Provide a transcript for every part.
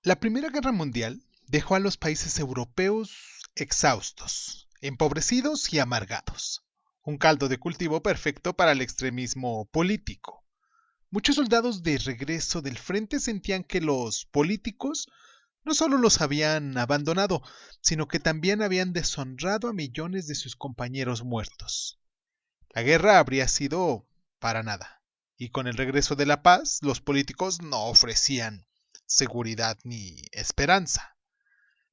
La Primera Guerra Mundial dejó a los países europeos exhaustos, empobrecidos y amargados. Un caldo de cultivo perfecto para el extremismo político. Muchos soldados de regreso del frente sentían que los políticos no solo los habían abandonado, sino que también habían deshonrado a millones de sus compañeros muertos. La guerra habría sido para nada, y con el regreso de la paz, los políticos no ofrecían seguridad ni esperanza.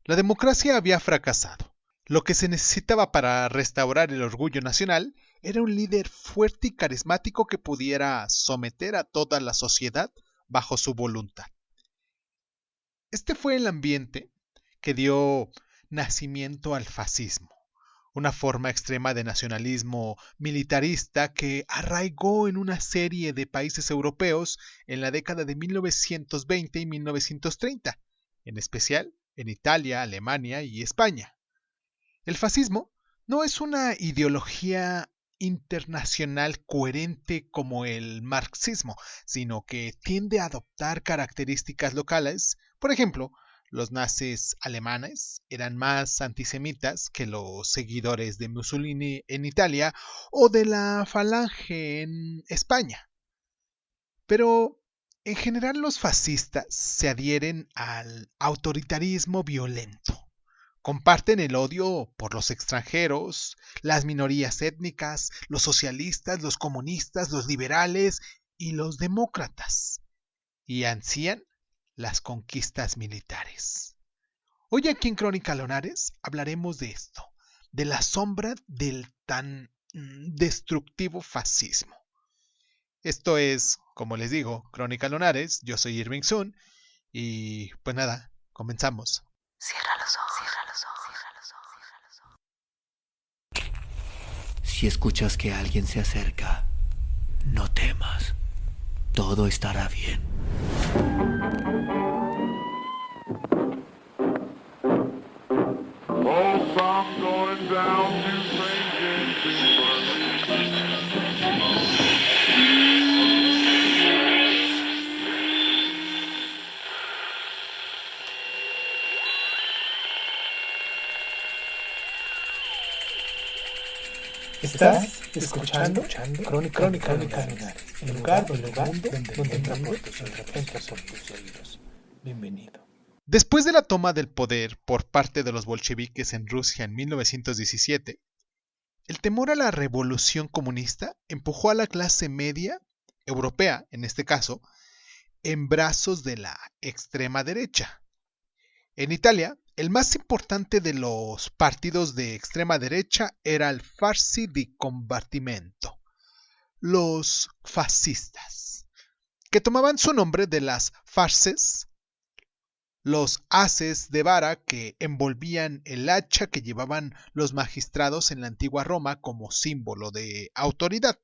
La democracia había fracasado. Lo que se necesitaba para restaurar el orgullo nacional era un líder fuerte y carismático que pudiera someter a toda la sociedad bajo su voluntad. Este fue el ambiente que dio nacimiento al fascismo, una forma extrema de nacionalismo militarista que arraigó en una serie de países europeos en la década de 1920 y 1930, en especial en Italia, Alemania y España. El fascismo no es una ideología internacional coherente como el marxismo, sino que tiende a adoptar características locales. Por ejemplo, los nazis alemanes eran más antisemitas que los seguidores de Mussolini en Italia o de la Falange en España. Pero en general los fascistas se adhieren al autoritarismo violento. Comparten el odio por los extranjeros, las minorías étnicas, los socialistas, los comunistas, los liberales y los demócratas. Y ansían las conquistas militares. Hoy aquí en Crónica Lonares hablaremos de esto, de la sombra del tan destructivo fascismo. Esto es, como les digo, Crónica Lonares, yo soy Irving Sun y pues nada, comenzamos. Cierra los ojos, cierra los ojos, cierra los ojos, cierra los ojos. Si escuchas que alguien se acerca, no temas. Todo estará bien. Oh, I'm going down to St. James Estás escuchando Crónica Lunares, el lugar donde entra por tus oídos. Bienvenido. Después de la toma del poder por parte de los bolcheviques en Rusia en 1917, el temor a la revolución comunista empujó a la clase media, europea en este caso, en brazos de la extrema derecha. En Italia, el más importante de los partidos de extrema derecha era el Farsi di Combattimento, los fascistas, que tomaban su nombre de las farses, los haces de vara que envolvían el hacha que llevaban los magistrados en la antigua Roma como símbolo de autoridad.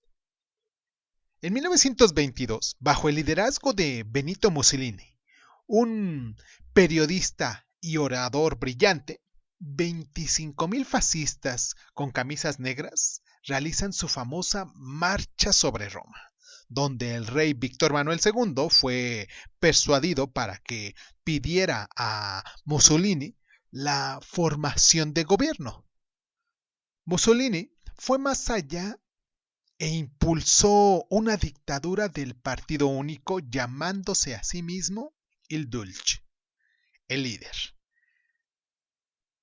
En 1922, bajo el liderazgo de Benito Mussolini, un periodista y orador brillante, 25,000 fascistas con camisas negras realizan su famosa Marcha sobre Roma, donde el rey Víctor Manuel II fue persuadido para que pidiera a Mussolini la formación de gobierno. Mussolini fue más allá e impulsó una dictadura del partido único llamándose a sí mismo Il Duce, el líder.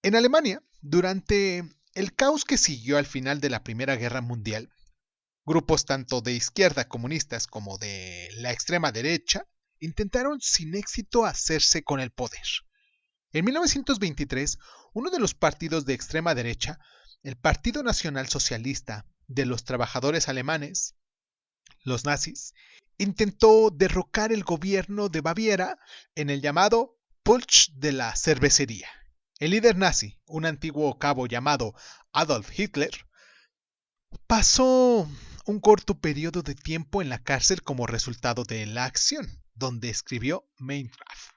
En Alemania, durante el caos que siguió al final de la Primera Guerra Mundial, grupos tanto de izquierda comunistas como de la extrema derecha intentaron sin éxito hacerse con el poder. En 1923, uno de los partidos de extrema derecha, el Partido Nacional Socialista de los Trabajadores Alemanes, los nazis, intentó derrocar el gobierno de Baviera en el llamado Putsch de la cervecería. El líder nazi, un antiguo cabo llamado Adolf Hitler, pasó un corto periodo de tiempo en la cárcel como resultado de la acción, donde escribió Mein Kampf,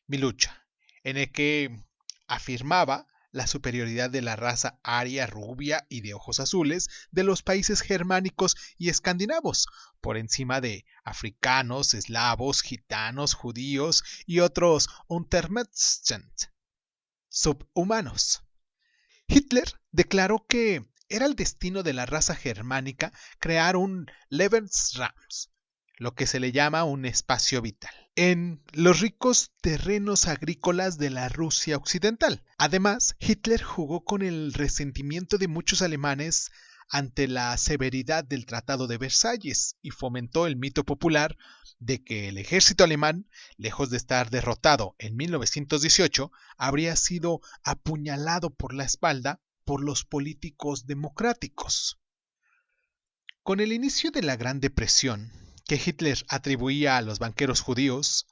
mi lucha, en el que afirmaba la superioridad de la raza aria, rubia y de ojos azules de los países germánicos y escandinavos, por encima de africanos, eslavos, gitanos, judíos y otros Untermenschen, subhumanos. Hitler declaró que era el destino de la raza germánica crear un Lebensraum, lo que se le llama un espacio vital, en los ricos terrenos agrícolas de la Rusia occidental. Además, Hitler jugó con el resentimiento de muchos alemanes ante la severidad del Tratado de Versalles y fomentó el mito popular de que el ejército alemán, lejos de estar derrotado en 1918, habría sido apuñalado por la espalda por los políticos democráticos. Con el inicio de la Gran Depresión, que Hitler atribuía a los banqueros judíos,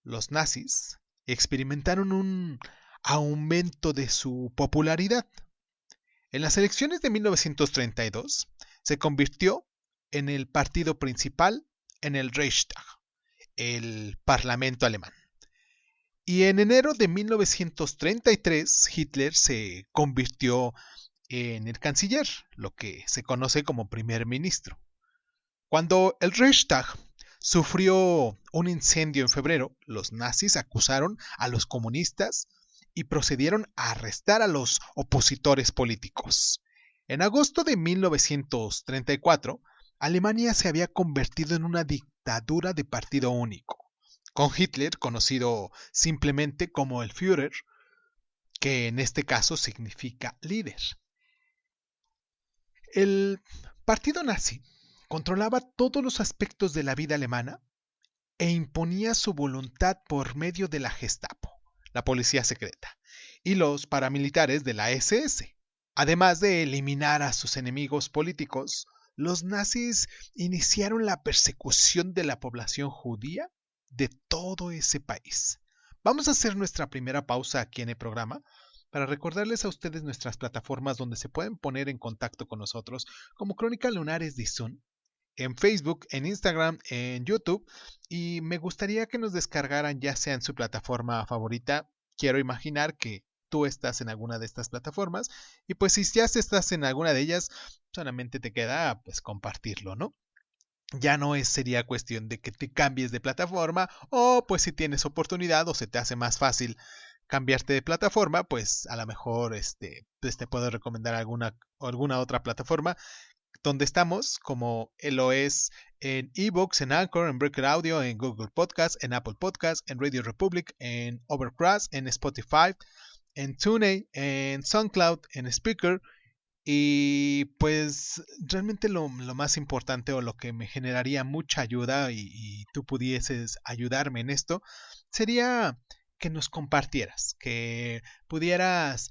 los nazis experimentaron un aumento de su popularidad. En las elecciones de 1932 se convirtió en el partido principal en el Reichstag, el Parlamento alemán. Y en enero de 1933 Hitler se convirtió en el canciller, lo que se conoce como primer ministro. Cuando el Reichstag sufrió un incendio en febrero, los nazis acusaron a los comunistas y procedieron a arrestar a los opositores políticos. En agosto de 1934, Alemania se había convertido en una dictadura de partido único, con Hitler conocido simplemente como el Führer, que en este caso significa líder. El partido nazi controlaba todos los aspectos de la vida alemana e imponía su voluntad por medio de la Gestapo, la policía secreta, y los paramilitares de la SS. Además de eliminar a sus enemigos políticos, los nazis iniciaron la persecución de la población judía de todo ese país. Vamos a hacer nuestra primera pausa aquí en el programa para recordarles a ustedes nuestras plataformas donde se pueden poner en contacto con nosotros, como Crónica Lunares de Zoom, en Facebook, en Instagram, en YouTube, y me gustaría que nos descargaran ya sea en su plataforma favorita. Quiero imaginar que tú estás en alguna de estas plataformas, y pues si ya estás en alguna de ellas, solamente te queda pues compartirlo, ¿no? Ya no sería cuestión de que te cambies de plataforma, o pues si tienes oportunidad o se te hace más fácil cambiarte de plataforma, pues a lo mejor pues te puedo recomendar alguna otra plataforma donde estamos, como lo es en eBooks, en Anchor, en Breaker Audio, en Google Podcast, en Apple Podcast, en Radio Republic, en Overcast, en Spotify, en TuneIn, en SoundCloud, en Spreaker. Y pues realmente lo más importante, o lo que me generaría mucha ayuda y tú pudieses ayudarme en esto, sería que nos compartieras, que pudieras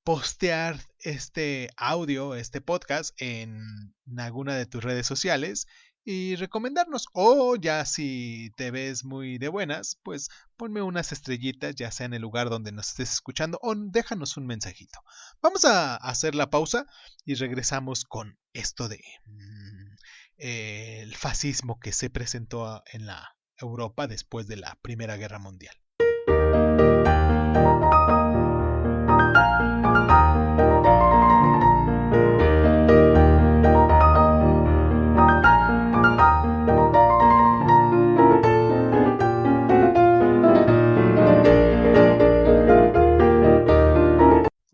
postear este audio, este podcast en alguna de tus redes sociales y recomendarnos. O ya si te ves muy de buenas, pues ponme unas estrellitas, ya sea en el lugar donde nos estés escuchando, o déjanos un mensajito. Vamos a hacer la pausa y regresamos con esto de el fascismo que se presentó en la Europa después de la Primera Guerra Mundial.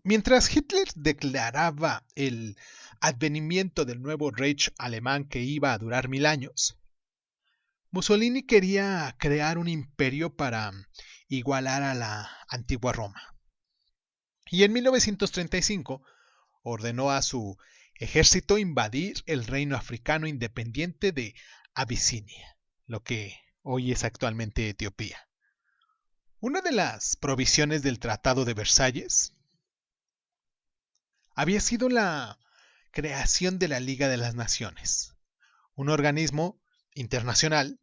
Mientras Hitler declaraba el advenimiento del nuevo Reich alemán que iba a durar 1000 años, Mussolini quería crear un imperio para igualar a la antigua Roma. Y en 1935 ordenó a su ejército invadir el reino africano independiente de Abisinia, lo que hoy es actualmente Etiopía. Una de las provisiones del Tratado de Versalles había sido la creación de la Liga de las Naciones, un organismo internacional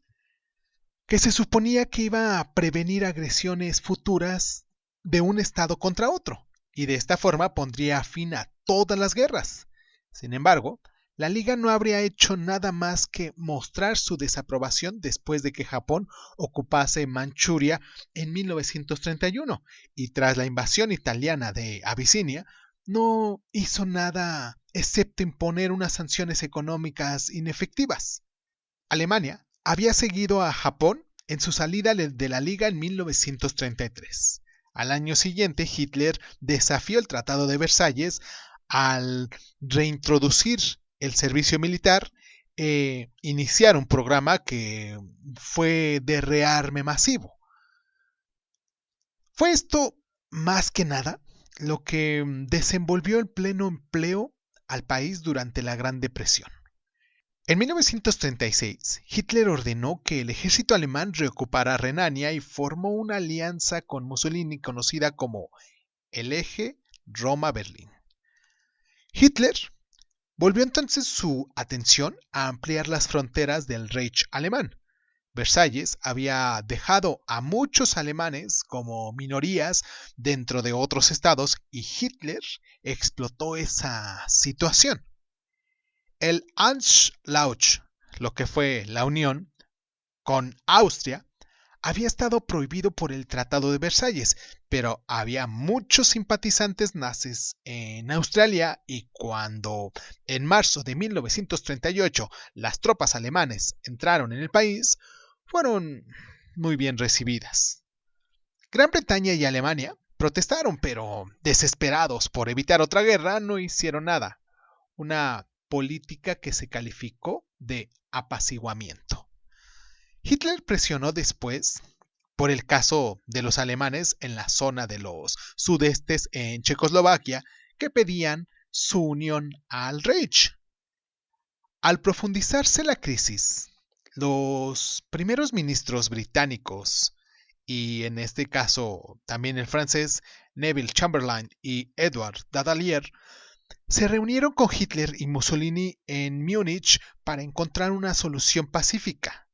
que se suponía que iba a prevenir agresiones futuras de un estado contra otro, y de esta forma pondría fin a todas las guerras. Sin embargo, la Liga no habría hecho nada más que mostrar su desaprobación después de que Japón ocupase Manchuria en 1931 y tras la invasión italiana de Abisinia, no hizo nada excepto imponer unas sanciones económicas inefectivas. Alemania había seguido a Japón en su salida de la Liga en 1933. Al año siguiente, Hitler desafió el Tratado de Versalles al reintroducir el servicio militar e iniciar un programa que fue de rearme masivo. Fue esto, más que nada, lo que desenvolvió el pleno empleo al país durante la Gran Depresión. En 1936, Hitler ordenó que el ejército alemán reocupara Renania y formó una alianza con Mussolini conocida como el Eje Roma-Berlín. Hitler volvió entonces su atención a ampliar las fronteras del Reich alemán. Versalles había dejado a muchos alemanes como minorías dentro de otros estados y Hitler explotó esa situación. El Anschluss, lo que fue la unión con Austria, había estado prohibido por el Tratado de Versalles, pero había muchos simpatizantes nazis en Australia y cuando en marzo de 1938 las tropas alemanes entraron en el país, fueron muy bien recibidas. Gran Bretaña y Alemania protestaron, pero desesperados por evitar otra guerra, no hicieron nada. Una política que se calificó de apaciguamiento. Hitler presionó después por el caso de los alemanes en la zona de los sudestes en Checoslovaquia que pedían su unión al Reich. Al profundizarse la crisis, los primeros ministros británicos, y en este caso también el francés Neville Chamberlain y Edward Daladier, se reunieron con Hitler y Mussolini en Múnich para encontrar una solución pacífica.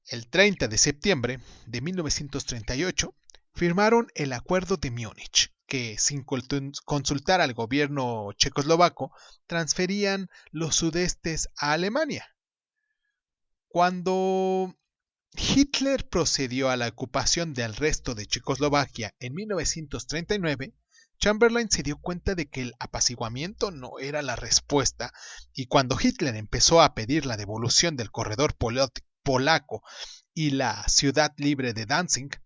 El 30 de septiembre de 1938 firmaron el Acuerdo de Múnich, que sin consultar al gobierno checoslovaco transferían los sudestes a Alemania. Cuando Hitler procedió a la ocupación del resto de Checoslovaquia en 1939, Chamberlain se dio cuenta de que el apaciguamiento no era la respuesta y cuando Hitler empezó a pedir la devolución del corredor polaco y la ciudad libre de Danzig,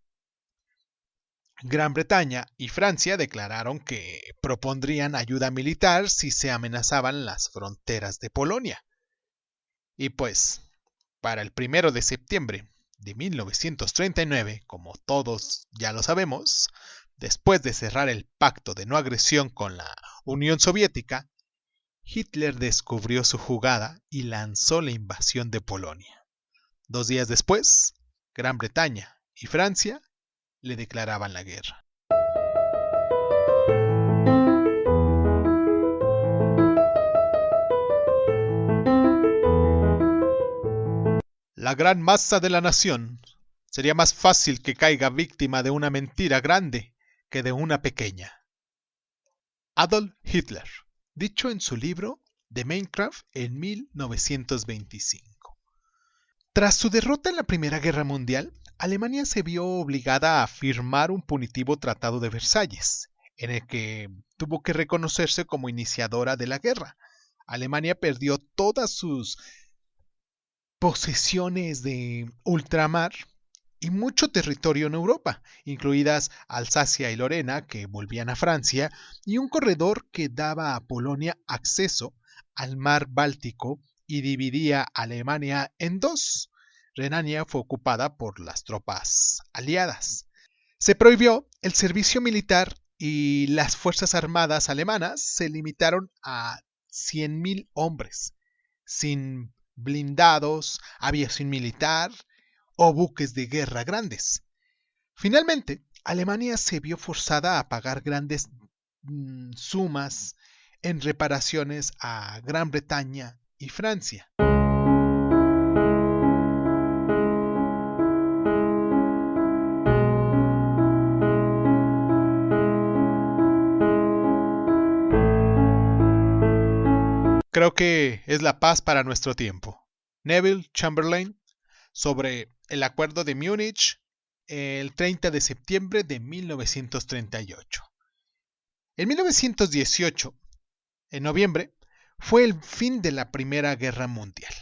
Gran Bretaña y Francia declararon que propondrían ayuda militar si se amenazaban las fronteras de Polonia. Y pues, para el 1 de septiembre de 1939, como todos ya lo sabemos, después de cerrar el pacto de no agresión con la Unión Soviética, Hitler descubrió su jugada y lanzó la invasión de Polonia. 2 días después, Gran Bretaña y Francia le declaraban la guerra. La gran masa de la nación sería más fácil que caiga víctima de una mentira grande que de una pequeña. Adolf Hitler, dicho en su libro The Mein Kampf en 1925. Tras su derrota en la Primera Guerra Mundial, Alemania se vio obligada a firmar un punitivo Tratado de Versalles, en el que tuvo que reconocerse como iniciadora de la guerra. Alemania perdió todas sus posesiones de ultramar y mucho territorio en Europa, incluidas Alsacia y Lorena, que volvían a Francia, y un corredor que daba a Polonia acceso al mar Báltico y dividía a Alemania en dos. Renania fue ocupada por las tropas aliadas. Se prohibió el servicio militar y las fuerzas armadas alemanas se limitaron a 100.000 hombres, sin blindados, aviación militar o buques de guerra grandes. Finalmente, Alemania se vio forzada a pagar grandes sumas en reparaciones a Gran Bretaña y Francia. Creo que es la paz para nuestro tiempo. Neville Chamberlain, sobre el Acuerdo de Múnich, el 30 de septiembre de 1938. En 1918, en noviembre, fue el fin de la Primera Guerra Mundial.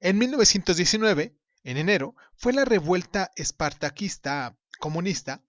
En 1919, en enero, fue la revuelta espartaquista comunista